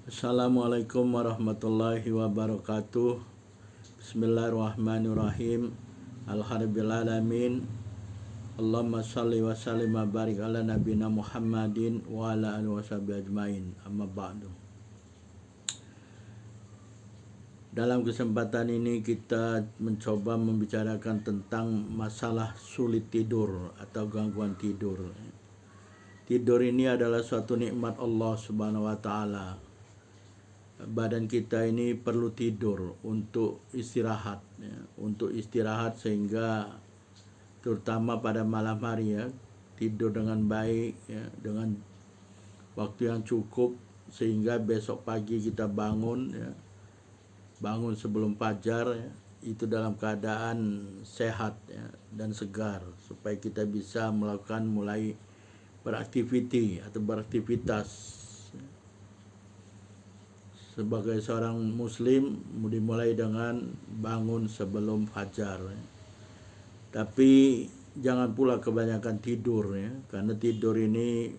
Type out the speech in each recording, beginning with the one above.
Assalamualaikum warahmatullahi wabarakatuh. Bismillahirrahmanirrahim. Alhamdulillahalamin. Allahumma salli wa sallim wa barik ala nabina Muhammadin wa ala alihi washabihi ajmain. Amma ba'du. Dalam kesempatan ini kita mencoba membicarakan tentang masalah sulit tidur atau gangguan tidur. Tidur ini adalah suatu nikmat Allah Subhanahu wa taala. Badan kita ini perlu tidur untuk istirahat ya, untuk istirahat sehingga terutama pada malam hari ya, tidur dengan baik ya, dengan waktu yang cukup sehingga besok pagi kita bangun ya, bangun sebelum fajar ya, itu dalam keadaan sehat ya, dan segar supaya kita bisa melakukan mulai beraktivitas. Sebagai seorang muslim dimulai dengan bangun sebelum fajar ya. Tapi jangan pula kebanyakan tidur ya, karena tidur ini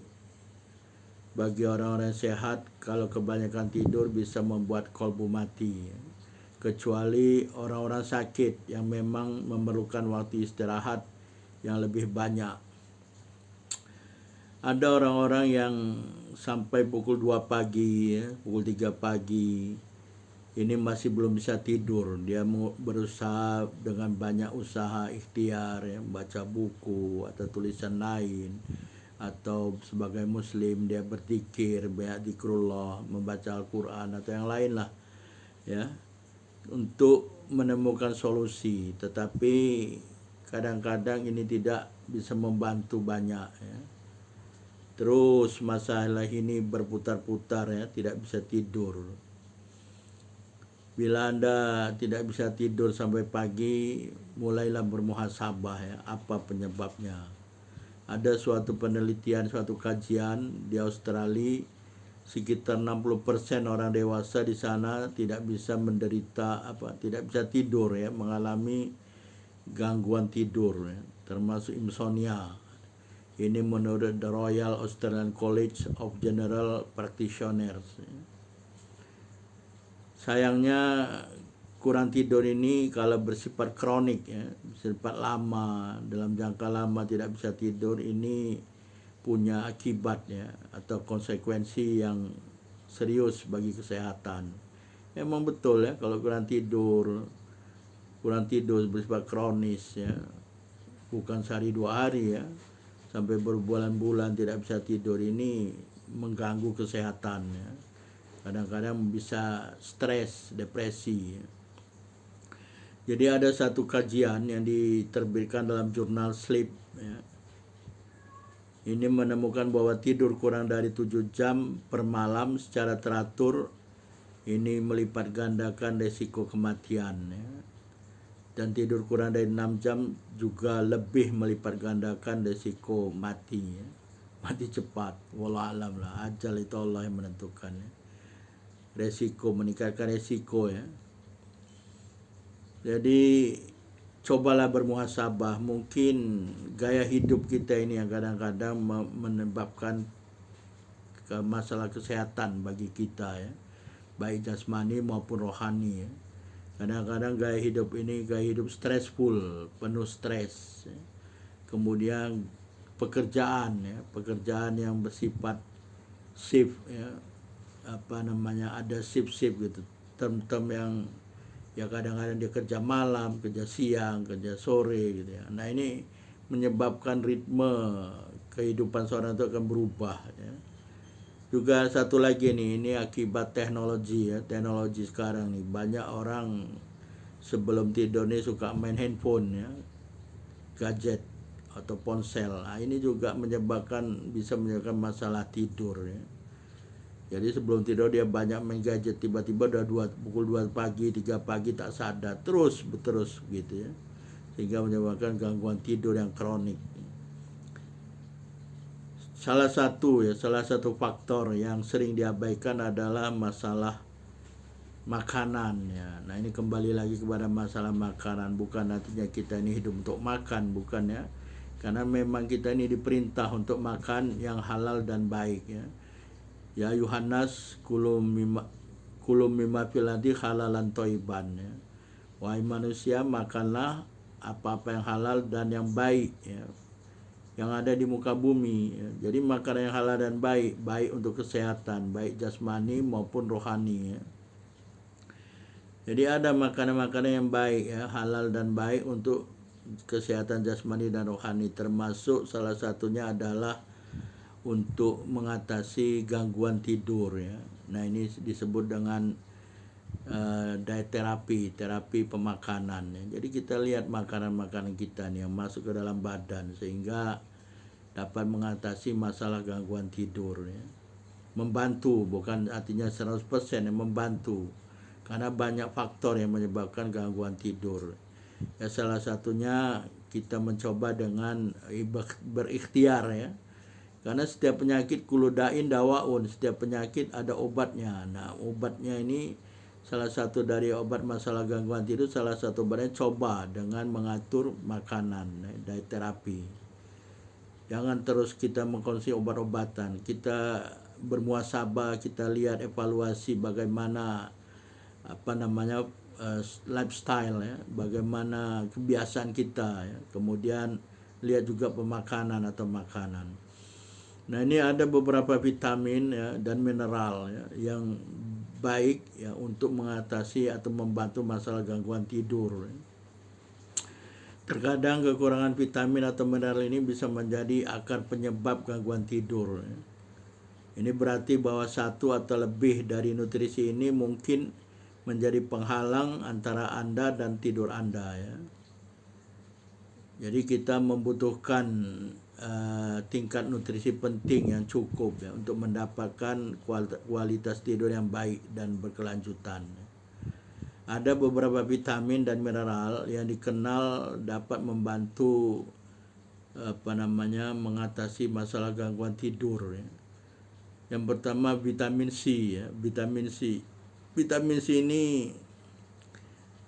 bagi orang-orang sehat kalau kebanyakan tidur bisa membuat kolbu mati ya. Kecuali orang-orang sakit yang memang memerlukan waktu istirahat yang lebih banyak. Ada orang-orang yang sampai pukul 2 pagi ya, pukul 3 pagi ini masih belum bisa tidur. Dia berusaha dengan banyak usaha ikhtiar ya, baca buku atau tulisan lain, atau sebagai muslim dia berzikir, banyak zikrullah, membaca Al-Quran atau yang lain lah ya, untuk menemukan solusi. Tetapi kadang-kadang ini tidak bisa membantu banyak ya. Terus masalah ini berputar-putar ya, tidak bisa tidur. Bila Anda tidak bisa tidur sampai pagi, mulailah bermuhasabah ya, apa penyebabnya. Ada suatu penelitian, suatu kajian di Australia, sekitar 60% orang dewasa di sana tidak bisa tidak bisa tidur ya, mengalami gangguan tidur ya, termasuk insomnia. Ini menurut The Royal Australian College of General Practitioners. Sayangnya kurang tidur ini kalau bersifat kronik ya, bersifat lama, dalam jangka lama tidak bisa tidur, ini punya akibat ya, atau konsekuensi yang serius bagi kesehatan. Memang betul ya, kalau kurang tidur bersifat kronis ya, bukan sehari dua hari ya, sampai berbulan-bulan tidak bisa tidur, ini mengganggu kesehatan ya. Kadang-kadang bisa stres, depresi ya. Jadi ada satu kajian yang diterbitkan dalam jurnal Sleep ya. Ini menemukan bahwa tidur kurang dari 7 jam per malam secara teratur ini melipat gandakan resiko kematian ya. Dan tidur kurang dari 6 jam juga lebih melipat gandakan resiko mati ya. Mati cepat, wallahualam lah, ajal itu Allah yang menentukan ya. Resiko, meningkatkan resiko ya. Jadi cobalah bermuhasabah. Mungkin gaya hidup kita ini yang kadang-kadang menyebabkan masalah kesehatan bagi kita ya, baik jasmani maupun rohani ya. Kadang-kadang gaya hidup ini gaya hidup stressful, penuh stres ya. Kemudian pekerjaan yang bersifat shift ya, ada shift gitu, term yang ya kadang-kadang dia kerja malam, kerja siang, kerja sore gitu ya. Nah ini menyebabkan ritme kehidupan seorang itu akan berubah ya. Juga satu lagi nih, ini akibat teknologi ya, teknologi sekarang nih, banyak orang sebelum tidur nih suka main handphone ya, gadget atau ponsel. Nah, ini juga bisa menyebabkan masalah tidur ya. Jadi sebelum tidur dia banyak main gadget, tiba-tiba udah pukul 2 pagi, 3 pagi tak sadar, terus gitu ya. Sehingga menyebabkan gangguan tidur yang kronik. Salah satu faktor yang sering diabaikan adalah masalah makanan ya. Nah ini kembali lagi kepada masalah makanan, bukan artinya kita ini hidup untuk makan, bukan ya. Karena memang kita ini diperintah untuk makan yang halal dan baik ya. Ya Yuhannas kulum mimma fil ardi halalan thayyiban ya. Wahai manusia, makanlah apa-apa yang halal dan yang baik ya, yang ada di muka bumi ya. Jadi makanan yang halal dan baik, baik untuk kesehatan, baik jasmani maupun rohani ya. Jadi ada makanan-makanan yang baik ya, halal dan baik untuk kesehatan jasmani dan rohani, termasuk salah satunya adalah untuk mengatasi gangguan tidur ya. Nah, ini disebut dengan diet terapi pemakanan ya. Jadi kita lihat makanan-makanan kita nih yang masuk ke dalam badan sehingga dapat mengatasi masalah gangguan tidur ya. Membantu, bukan artinya 100% yang membantu, karena banyak faktor yang menyebabkan gangguan tidur ya. Salah satunya kita mencoba dengan berikhtiar ya, karena setiap penyakit kuludain dawaun, setiap penyakit ada obatnya. Nah, obatnya ini salah satu dari obat masalah gangguan tidur, salah satu obatnya coba dengan mengatur makanan, diet terapi. Jangan terus kita mengkonsumsi obat-obatan. Kita bermuasabah, kita lihat evaluasi bagaimana lifestyle ya, bagaimana kebiasaan kita ya. Kemudian lihat juga pemakanan atau makanan. Nah, ini ada beberapa vitamin ya, dan mineral ya, yang baik ya untuk mengatasi atau membantu masalah gangguan tidur. Terkadang kekurangan vitamin atau mineral ini bisa menjadi akar penyebab gangguan tidur ya. Ini berarti bahwa satu atau lebih dari nutrisi ini mungkin menjadi penghalang antara Anda dan tidur Anda ya. Jadi kita membutuhkan tingkat nutrisi penting yang cukup ya, untuk mendapatkan kualitas tidur yang baik dan berkelanjutan. Ada beberapa vitamin dan mineral yang dikenal dapat membantu mengatasi masalah gangguan tidur ya. Yang pertama vitamin C ya, vitamin C. Vitamin C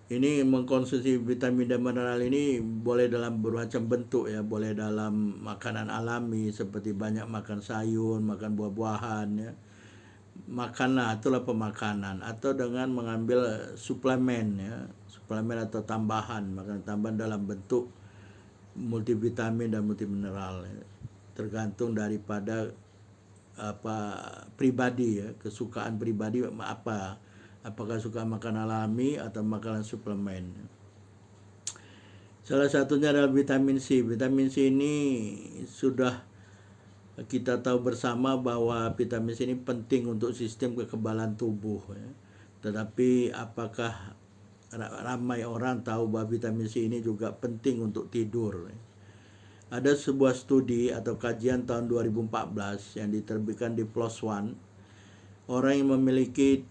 ini mengkonsumsi vitamin dan mineral ini boleh dalam bermacam bentuk ya, boleh dalam makanan alami seperti banyak makan sayur, makan buah-buahan ya. Makanlah, itulah pemakanan, atau dengan mengambil suplemen ya, suplemen atau tambahan, makanan tambahan dalam bentuk multivitamin dan multimineral ya. Tergantung daripada pribadi ya, kesukaan pribadi apakah suka makan alami atau makanan suplemen. Salah satunya adalah vitamin C. Vitamin C ini sudah kita tahu bersama bahwa vitamin C ini penting untuk sistem kekebalan tubuh ya. Tetapi apakah ramai orang tahu bahwa vitamin C ini juga penting untuk tidur ya? Ada sebuah studi atau kajian tahun 2014 yang diterbitkan di PLOS ONE. Orang yang memiliki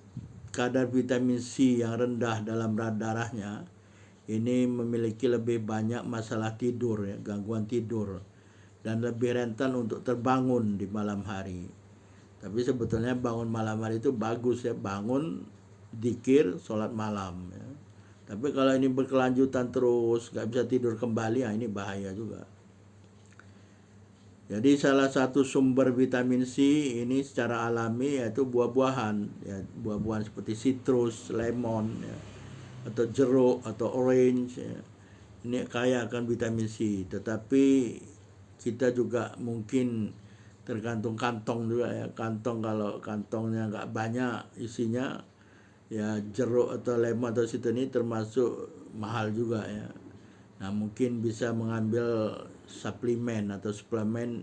kadar vitamin C yang rendah dalam darahnya ini memiliki lebih banyak masalah tidur ya, gangguan tidur, dan lebih rentan untuk terbangun di malam hari. Tapi sebetulnya bangun malam hari itu bagus ya, bangun, zikir, sholat malam ya. Tapi kalau ini berkelanjutan terus, gak bisa tidur kembali, ya ini bahaya juga. Jadi salah satu sumber vitamin C ini secara alami yaitu buah-buahan ya, buah-buahan seperti citrus, lemon ya, atau jeruk atau orange ya. Ini kaya akan vitamin C, tetapi kita juga mungkin tergantung kantong juga ya. Kantong, kalau kantongnya nggak banyak isinya ya, jeruk atau lemon atau citrus ini termasuk mahal juga ya. Nah, mungkin bisa mengambil suplemen atau suplemen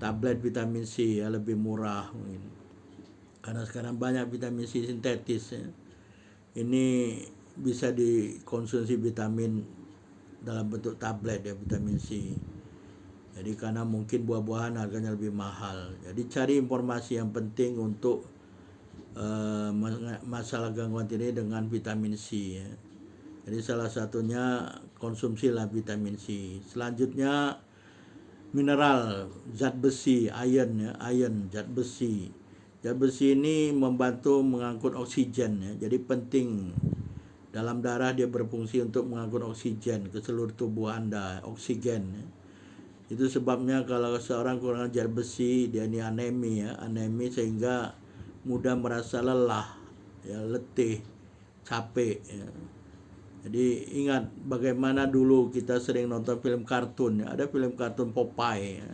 tablet vitamin C ya, lebih murah mungkin. Karena sekarang banyak vitamin C sintetis ya. Ini bisa dikonsumsi vitamin dalam bentuk tablet ya, vitamin C. Jadi karena mungkin buah-buahan harganya lebih mahal. Jadi cari informasi yang penting untuk masalah gangguan tidur dengan vitamin C ya. Jadi salah satunya konsumsilah vitamin C. Selanjutnya mineral, zat besi, iron ya, zat besi. Zat besi ini membantu mengangkut oksigen ya. Jadi penting dalam darah, dia berfungsi untuk mengangkut oksigen ke seluruh tubuh Anda, oksigen ya. Itu sebabnya kalau seorang kurang zat besi, dia ini anemi ya, anemi sehingga mudah merasa lelah, ya, letih, capek ya. Jadi ingat bagaimana dulu kita sering nonton film kartun ya, ada film kartun Popeye ya.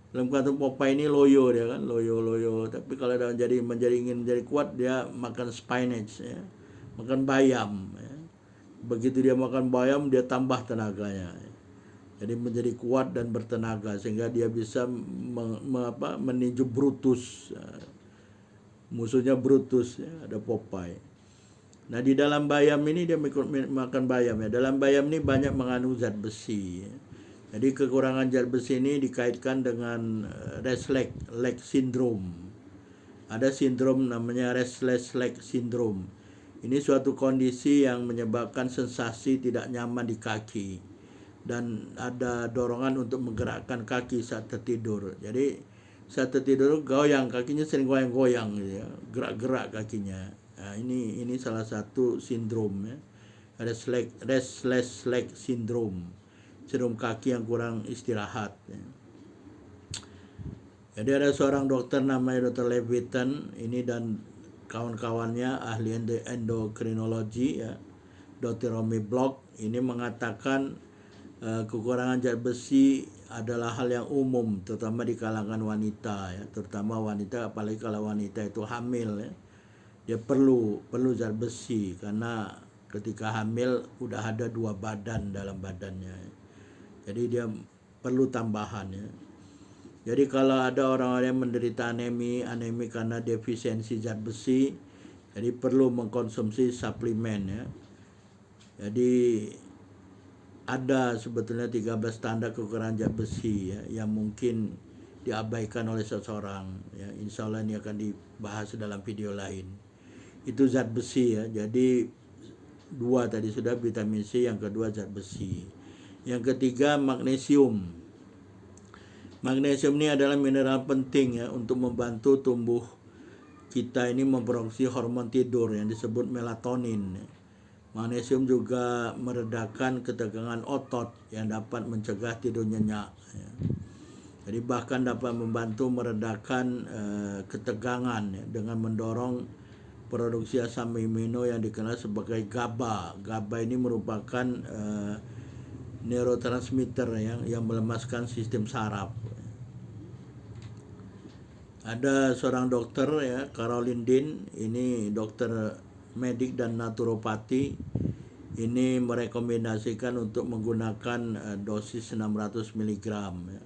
Film kartun Popeye ini loyo dia kan, loyo. Tapi kalau dia ingin menjadi kuat, dia makan spinach ya, makan bayam ya. Begitu dia makan bayam, dia tambah tenaganya. Jadi menjadi kuat dan bertenaga sehingga dia bisa meninju Brutus. Musuhnya Brutus ya, ada Popeye. Nah di dalam bayam ini dia makan bayam ya. Dalam bayam ini banyak mengandung zat besi ya. Jadi kekurangan zat besi ini dikaitkan dengan restless leg syndrome. Ada sindrom namanya restless leg syndrome. Ini suatu kondisi yang menyebabkan sensasi tidak nyaman di kaki dan ada dorongan untuk menggerakkan kaki saat tertidur. Jadi saat tertidur goyang, kakinya sering goyang-goyang gitu ya, gerak-gerak kakinya. Nah, ini salah satu sindrom ya. Restless leg syndrome. Sindrom kaki yang kurang istirahat ya. Jadi ada seorang dokter namanya Dr. Leviton ini dan kawan-kawannya ahli endokrinologi ya, Dr. Romy Block ini mengatakan kekurangan zat besi adalah hal yang umum terutama di kalangan wanita ya, terutama wanita, apalagi kalau wanita itu hamil ya. Dia perlu zat besi karena ketika hamil udah ada 2 badan dalam badannya ya. Jadi dia perlu tambahan ya. Jadi kalau ada orang-orang yang menderita anemi karena defisiensi zat besi, jadi perlu mengkonsumsi suplemen ya. Jadi ada sebetulnya 13 tanda kekurangan zat besi ya, yang mungkin diabaikan oleh seseorang ya. Insya Allah ini akan dibahas dalam video lain. Itu zat besi ya. Jadi 2 tadi sudah, vitamin C, yang kedua zat besi. Yang ketiga magnesium. Magnesium ini adalah mineral penting ya untuk membantu tubuh kita ini memproduksi hormon tidur yang disebut melatonin. Magnesium juga meredakan ketegangan otot yang dapat mencegah tidur nyenyak ya. Jadi bahkan dapat membantu meredakan ketegangan ya, dengan mendorong produksi asam amino yang dikenal sebagai GABA. GABA ini merupakan neurotransmitter yang melemaskan sistem saraf. Ada seorang dokter ya, Caroline Dean, ini dokter medik dan naturopati, ini merekomendasikan untuk menggunakan dosis 600 mg ya,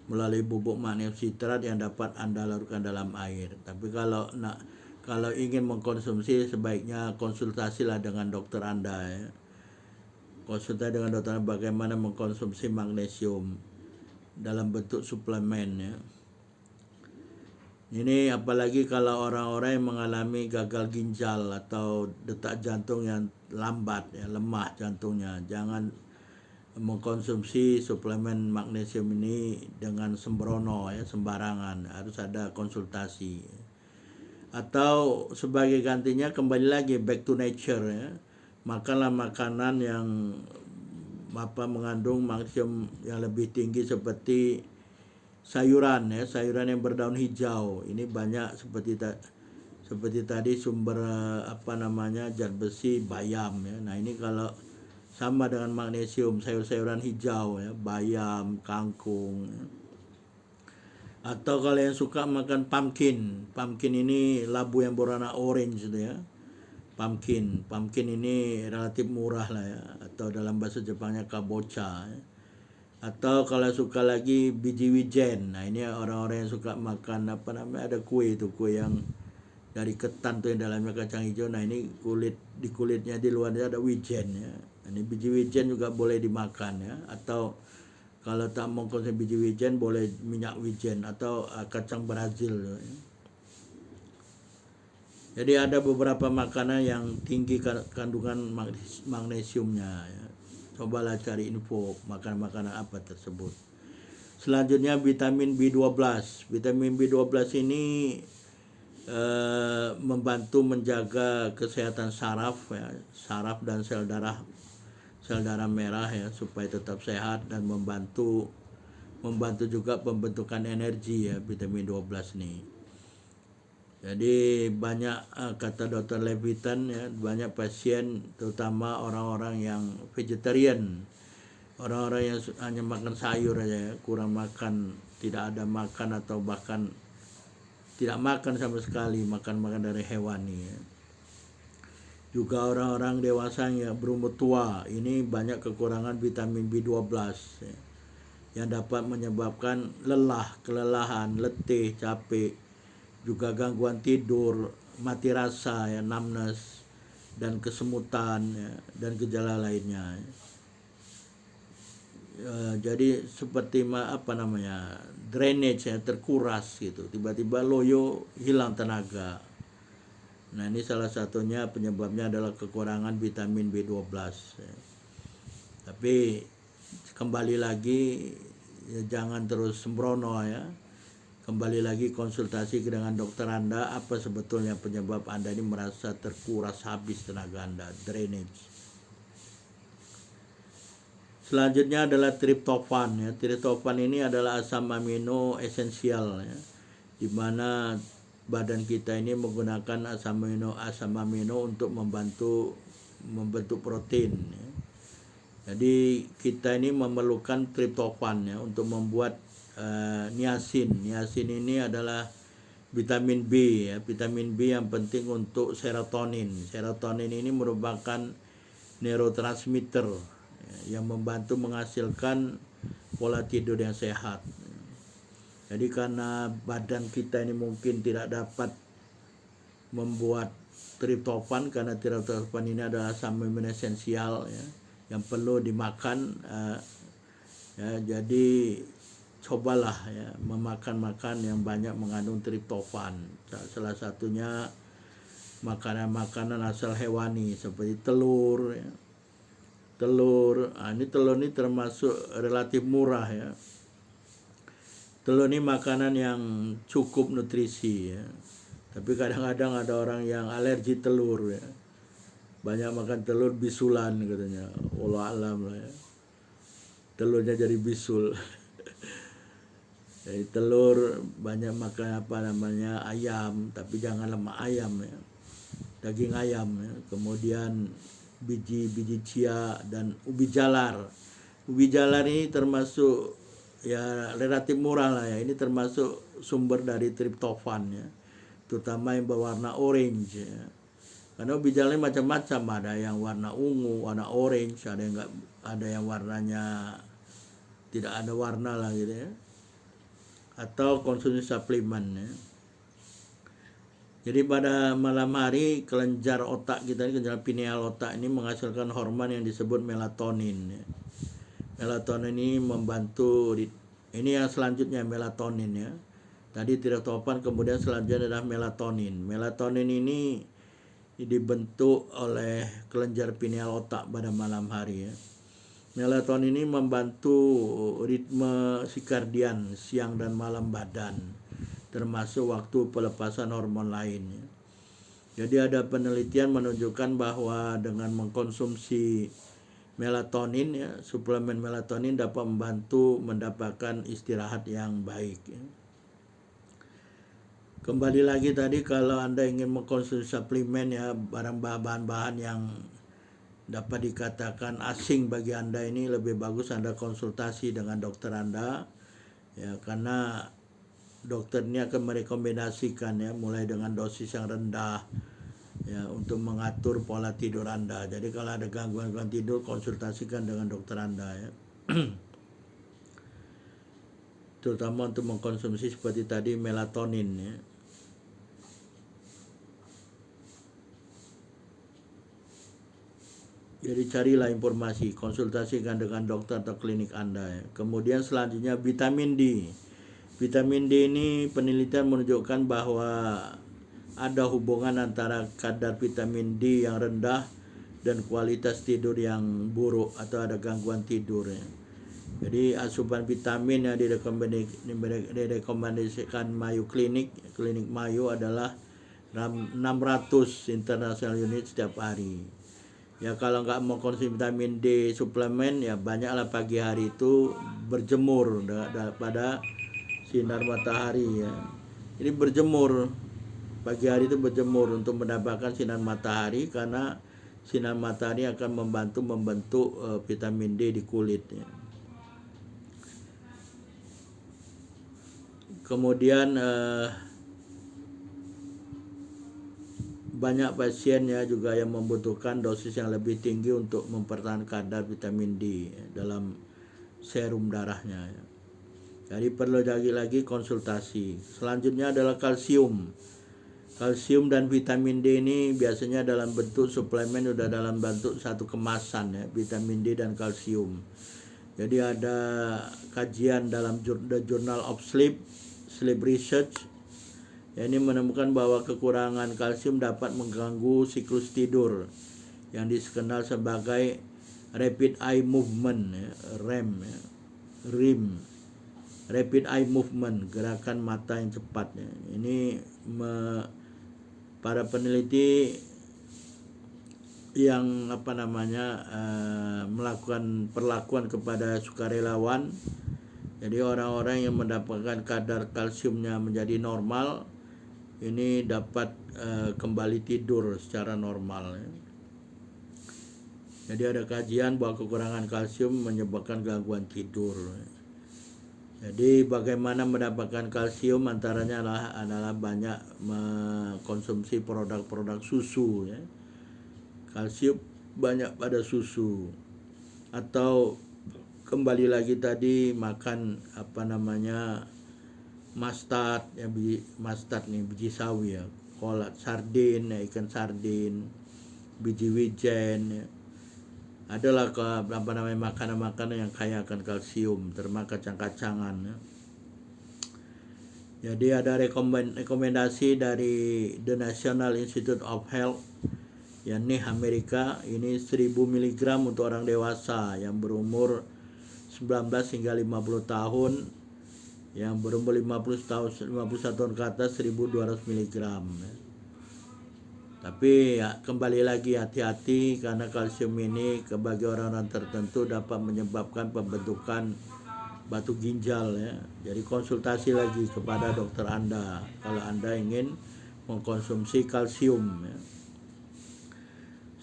melalui bubuk magnesium sitrat yang dapat Anda larutkan dalam air. Tapi kalau ingin mengkonsumsi sebaiknya konsultasilah dengan dokter Anda ya. Konsultasi dengan dokter bagaimana mengkonsumsi magnesium dalam bentuk suplemen ya. Ini apalagi kalau orang-orang yang mengalami gagal ginjal atau detak jantung yang lambat ya, lemah jantungnya, jangan mengkonsumsi suplemen magnesium ini dengan sembrono ya, sembarangan, harus ada konsultasi. Atau sebagai gantinya kembali lagi back to nature ya. Makanlah makanan yang mengandung magnesium yang lebih tinggi seperti sayuran ya, sayuran yang berdaun hijau. Ini banyak seperti tadi sumber zat besi bayam ya. Nah, ini kalau sama dengan magnesium, sayur-sayuran hijau ya, bayam, kangkung ya. Atau kalau yang suka makan pumpkin ini labu yang berwarna orange gitu ya. Pumpkin ini relatif murah lah ya, atau dalam bahasa Jepangnya kabocha ya. Atau kalau suka lagi biji wijen. Nah, ini orang-orang yang suka makan ada kue yang dari ketan tuh yang dalamnya kacang hijau. Nah, ini di kulitnya di luarnya ada wijen ya. Ini biji wijen juga boleh dimakan ya. Atau kalau tak mau konsumsi biji wijen boleh minyak wijen atau kacang Brazil ya. Jadi ada beberapa makanan yang tinggi kandungan magnesiumnya ya. Cobalah cari info makanan-makanan apa tersebut. Selanjutnya vitamin B12. Vitamin B12 ini membantu menjaga kesehatan saraf ya, saraf dan sel darah merah ya, supaya tetap sehat dan membantu membantu juga pembentukan energi ya vitamin 12 nih. Jadi banyak kata Dr. Levitan ya, banyak pasien terutama orang-orang yang vegetarian, orang-orang yang hanya makan sayur aja ya, kurang makan, tidak ada makan atau bahkan tidak makan sama sekali, makan dari hewani ya. Juga orang-orang dewasa yang berumur tua ini banyak kekurangan vitamin B12 ya, yang dapat menyebabkan lelah, kelelahan, letih, capek, juga gangguan tidur, mati rasa ya, numbness, dan kesemutan ya, dan gejala lainnya. Jadi seperti drainage ya, terkuras gitu, tiba-tiba loyo, hilang tenaga. Nah ini salah satunya penyebabnya adalah kekurangan vitamin B12 ya. Tapi kembali lagi ya, jangan terus sembrono ya, kembali lagi konsultasi dengan dokter Anda, apa sebetulnya penyebab Anda ini merasa terkuras habis tenaga Anda, drainage. Selanjutnya adalah triptofan ya. Triptofan ini adalah asam amino esensial ya, di mana badan kita ini menggunakan asam amino untuk membentuk protein ya. Jadi kita ini memerlukan triptofan ya untuk membuat niacin. Niacin ini adalah vitamin B ya, vitamin B yang penting untuk serotonin. Serotonin ini merupakan neurotransmitter ya, yang membantu menghasilkan pola tidur yang sehat. Jadi karena badan kita ini mungkin tidak dapat membuat triptofan, karena triptofan ini adalah asam amino esensial ya, yang perlu dimakan ya, jadi cobalah ya memakan yang banyak mengandung triptofan. Salah satunya makanan-makanan asal hewani seperti telur ya. Telur ini termasuk relatif murah ya. Telur ini makanan yang cukup nutrisi ya. Tapi kadang-kadang ada orang yang alergi telur ya. Banyak makan telur bisulan katanya. Wallah alam lah ya. Telurnya jadi bisul. Jadi telur banyak makan ayam, tapi jangan lemak ayam ya. Daging ayam ya. Kemudian biji chia dan ubi jalar. Ubi jalar ini termasuk ya relatif murah lah ya. Ini termasuk sumber dari triptofan ya, terutama yang berwarna orange ya. Karena ubi jalar macam-macam, ada yang warna ungu, warna orange, ada yang warnanya tidak ada warna lah gitu ya. Atau konsumsi suplemen ya. Jadi pada malam hari kelenjar otak kita ini, kelenjar pineal otak ini menghasilkan hormon yang disebut melatonin ya. Melatonin ini membantu ini yang selanjutnya melatonin ya. Tadi triptofan, kemudian selanjutnya adalah melatonin. Melatonin ini dibentuk oleh kelenjar pineal otak pada malam hari ya. Melatonin ini membantu ritme sirkadian siang dan malam badan, termasuk waktu pelepasan hormon lainnya. Jadi ada penelitian menunjukkan bahwa dengan mengkonsumsi melatonin ya, suplemen melatonin dapat membantu mendapatkan istirahat yang baik ya. Kembali lagi tadi, kalau Anda ingin mengkonsumsi suplemen ya, bahan-bahan yang dapat dikatakan asing bagi Anda ini, lebih bagus Anda konsultasi dengan dokter Anda ya, karena dokter ini akan merekomendasikan ya, mulai dengan dosis yang rendah ya, untuk mengatur pola tidur Anda. Jadi kalau ada gangguan tidur, konsultasikan dengan dokter Anda ya. Terutama untuk mengkonsumsi seperti tadi melatonin ya. Jadi carilah informasi, konsultasikan dengan dokter atau klinik Anda ya. Kemudian selanjutnya vitamin D. Vitamin D ini penelitian menunjukkan bahwa ada hubungan antara kadar vitamin D yang rendah dan kualitas tidur yang buruk atau ada gangguan tidur ya. Jadi asupan vitamin yang direkomendasikan Mayo Klinik Mayo adalah 600 international unit setiap hari. Ya kalau nggak mau konsumsi vitamin D suplemen, ya banyaklah pagi hari itu berjemur pada sinar matahari ya. Jadi berjemur pagi hari itu berjemur untuk mendapatkan sinar matahari, karena sinar matahari akan membantu membentuk vitamin D di kulit ya. Kemudian banyak pasien ya juga yang membutuhkan dosis yang lebih tinggi untuk mempertahankan kadar vitamin D dalam serum darahnya ya. Jadi perlu lagi konsultasi. Selanjutnya adalah kalsium. Kalsium dan vitamin D ini biasanya dalam bentuk suplemen, udah dalam bentuk satu kemasan ya, vitamin D dan kalsium. Jadi ada kajian dalam The Journal of Sleep Research, ya, ini menemukan bahwa kekurangan kalsium dapat mengganggu siklus tidur yang dikenal sebagai rapid eye movement ya, REM, rapid eye movement, gerakan mata yang cepat ya. Ini para peneliti yang melakukan perlakuan kepada sukarelawan. Jadi orang-orang yang mendapatkan kadar kalsiumnya menjadi normal ini dapat kembali tidur secara normal ya. Jadi ada kajian bahwa kekurangan kalsium menyebabkan gangguan tidur. Jadi bagaimana mendapatkan kalsium, antaranya adalah banyak mengkonsumsi produk-produk susu ya. Kalsium banyak pada susu, atau kembali lagi tadi makan mustard ya, mustard nih, biji sawi ya, kolat sardin ya, ikan sardin, biji wijen ya. Adalah makanan-makanan yang kaya akan kalsium, termasuk kacang-kacangan ya. Jadi ada rekomendasi dari The National Institute of Health, yakni Amerika, ini 1000 mg untuk orang dewasa yang berumur 19 hingga 50 tahun, yang berumur 51 tahun ke atas 1200 mg ya. Tapi ya, kembali lagi hati-hati, karena kalsium ini bagi orang-orang tertentu dapat menyebabkan pembentukan batu ginjal ya. Jadi konsultasi lagi kepada dokter Anda kalau Anda ingin mengkonsumsi kalsium ya.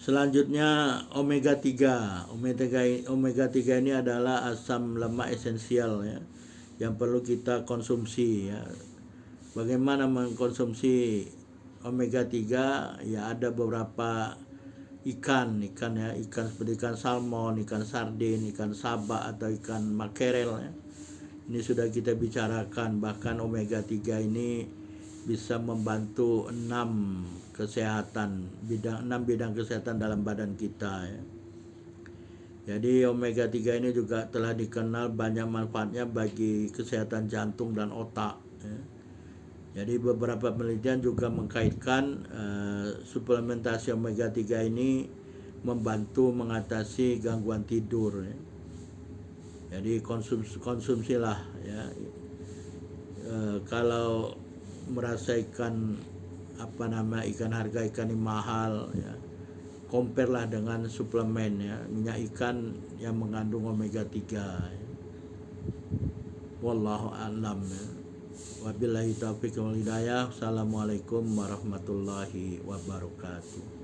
Selanjutnya omega 3. Omega 3 ini adalah asam lemak esensial ya, yang perlu kita konsumsi ya. Bagaimana mengkonsumsi omega 3? Ya ada beberapa ikan ya, ikan seperti ikan salmon, ikan sardin, ikan sabak atau ikan makerel ya. Ini sudah kita bicarakan, bahkan omega 3 ini bisa membantu 6 bidang kesehatan dalam badan kita ya. Jadi omega 3 ini juga telah dikenal banyak manfaatnya bagi kesehatan jantung dan otak ya. Jadi beberapa penelitian juga mengkaitkan suplementasi omega 3 ini membantu mengatasi gangguan tidur ya. Jadi konsumsilah ya. Kalau merasa ikan harga ikan ini mahal ya, compare lah dengan suplemen ya, minyak ikan yang mengandung omega 3 ya. Wallahu a'lam ya. Wabillahi taufiq wal hidayah. Assalamualaikum warahmatullahi wabarakatuh.